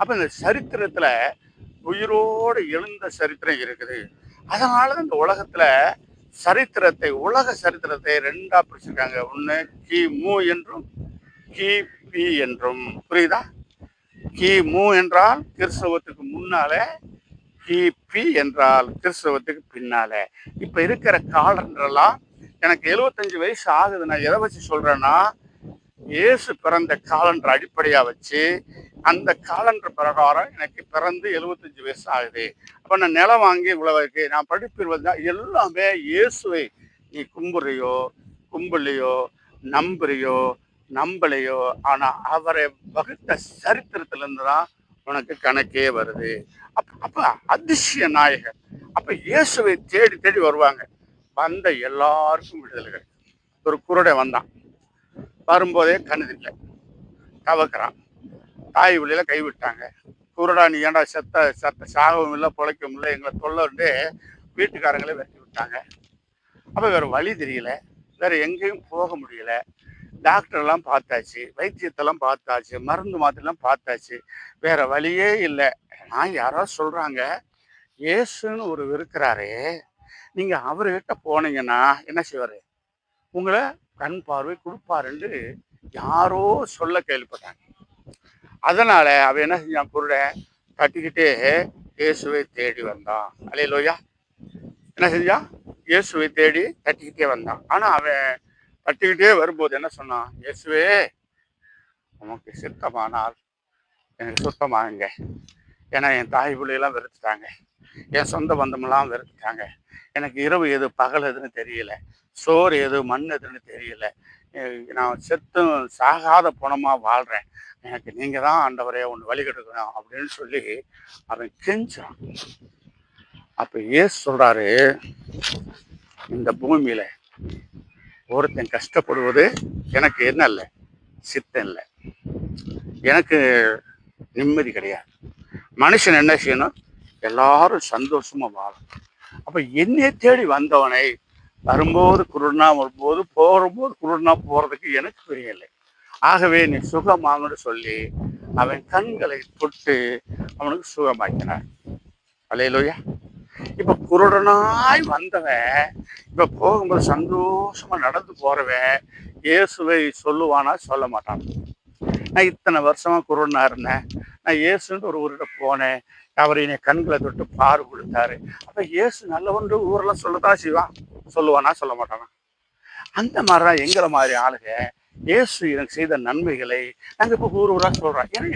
அப்ப இந்த சரித்திரத்துல உயிரோடு எழுந்த சரித்திரம் இருக்குது. அதனால இந்த உலகத்துல உலக சரித்திரத்தை ரெண்டா பிரிச்சிருக்காங்க. ஒண்ணு கிமு என்றும் கிபி என்றும். புரியுதா? கிமு என்றால் கிறிஸ்தவத்துக்கு முன்னாலே, கிபி என்றால் கிறிஸ்தவத்துக்கு பின்னாலே. இப்ப இருக்கிற காலண்டரெல்லாம் எனக்கு 75 வயசு ஆகுது. நான் எதை வச்சு சொல்றேன்னா, இயேசு பிறந்த காலண்டர் அடிப்படையா வச்சு அந்த காலண்டர் பிரகாரம் எனக்கு பிறந்து 75 வயசு ஆகுது. அப்ப நான் நிலம் வாங்கி இவ்வளவு இருக்கு, நான் படிப்பிருவது எல்லாமே இயேசுவை நீ கும்புறியோ கும்பலையோ, நம்புறியோ நம்பலையோ, ஆனா அவரை வகுத்த சரித்திரத்துல இருந்து தான் உனக்கு கணக்கே வருது. அப்ப அதிசய நாயகர். அப்ப இயேசுவை தேடி தேடி வருவாங்க. வந்த எல்லாருக்கும் விடுதலை கிடைக்கும். ஒரு குருடை வந்தான், வரும்போதே கண்ணுதில்லை, தவக்கிறான். தாய் வழியில கைவிட்டாங்க. குருடா நீ ஏன்டா செத்த சாகவும் இல்லை பிழைக்கவும் இல்லை, எங்களை தொல்லண்டு வீட்டுக்காரங்களே வெட்டி விட்டாங்க. அப்போ வேற வழி தெரியல, வேற எங்கேயும் போக முடியல. டாக்டர்லாம் பார்த்தாச்சு, வைத்தியத்தெல்லாம் பார்த்தாச்சு, மருந்து மாத்திரெல்லாம் பார்த்தாச்சு, வேற வழியே இல்லை. நான் யாரோ சொல்றாங்க இயேசுன்னு ஒரு இருக்கிறாரே, நீங்க அவர்கிட்ட போனீங்கன்னா என்ன செய்வாரு, உங்களை கண் பார்வை கொடுப்பாருன்னு யாரோ சொல்ல கேள்விப்பட்டாங்க. அதனால அவன் என்ன செஞ்சான், குருட கட்டிக்கிட்டே இயேசுவை தேடி வந்தான். அல்லேலூயா. என்ன செஞ்சான், இயேசுவை தேடி தட்டிக்கிட்டே வந்தான். ஆனா அவன் தட்டிக்கிட்டே வரும்போது என்ன சொன்னான், இயேசுவே உனக்கு சித்தமானால் எனக்கு சுத்தமாகுங்க. ஏன்னா என் தாய் பிள்ளையெல்லாம் வெறுத்துட்டாங்க, என் சொந்த பந்தமெல்லாம் வெறுத்துட்டாங்க, எனக்கு இரவு எது பகல் எதுன்னு தெரியல, சோறு எது மண் எதுன்னு தெரியல, நான் செத்தும் சாகாத பணமா வாழ்றேன், எனக்கு நீங்க தான் ஆண்டவரே ஒன்று வழி கெடுக்கணும் அப்படின்னு சொல்லி அவன் கெஞ்சான். அப்ப ஏசு சொல்றாரு, இந்த பூமியில ஒருத்தன் கஷ்டப்படுவது எனக்கு என்ன இல்லை, சித்தம் இல்லை, எனக்கு நிம்மதி கிடையாது. மனுஷன் என்ன செய்யணும், எல்லாரும் சந்தோஷமா வாழும். அப்ப என்னை தேடி வந்தவனை வரும்போது குருடனா வரும்போது போகும்போது குருடனா போறதுக்கு எனக்கு தெரியலை. ஆகவே நீ சுகமாகன்னு சொல்லி அவன் கண்களை தொட்டு அவனுக்கு சுகமாக்கினார். அல்லேலூயா. இப்ப குருடனாய் வந்தவன் இப்ப போகும்போது சந்தோஷமா நடந்து போறவன் இயேசுவை சொல்லுவானா சொல்ல மாட்டான். நான் இத்தனை வருஷமா குருடனா இருந்தேன், நான் இயேசுன்னு ஒரு ஊர்கிட்ட போனேன், அவர் என்னை கண்களை தொட்டு பாரு கொடுத்தாரு. அப்ப இயேசு நல்லவன்று ஊரெல்லாம் சொல்லத்தான் செய்வான், சொல்லுவானா சொல்ல மாட்டானா? அந்த மாதிரிதான் எங்களை மாதிரி ஆளுங்க இயேசு எனக்கு செய்த நன்மைகளை நாங்க இப்ப ஊர் ஊரா சொல்றோம். ஏன்னா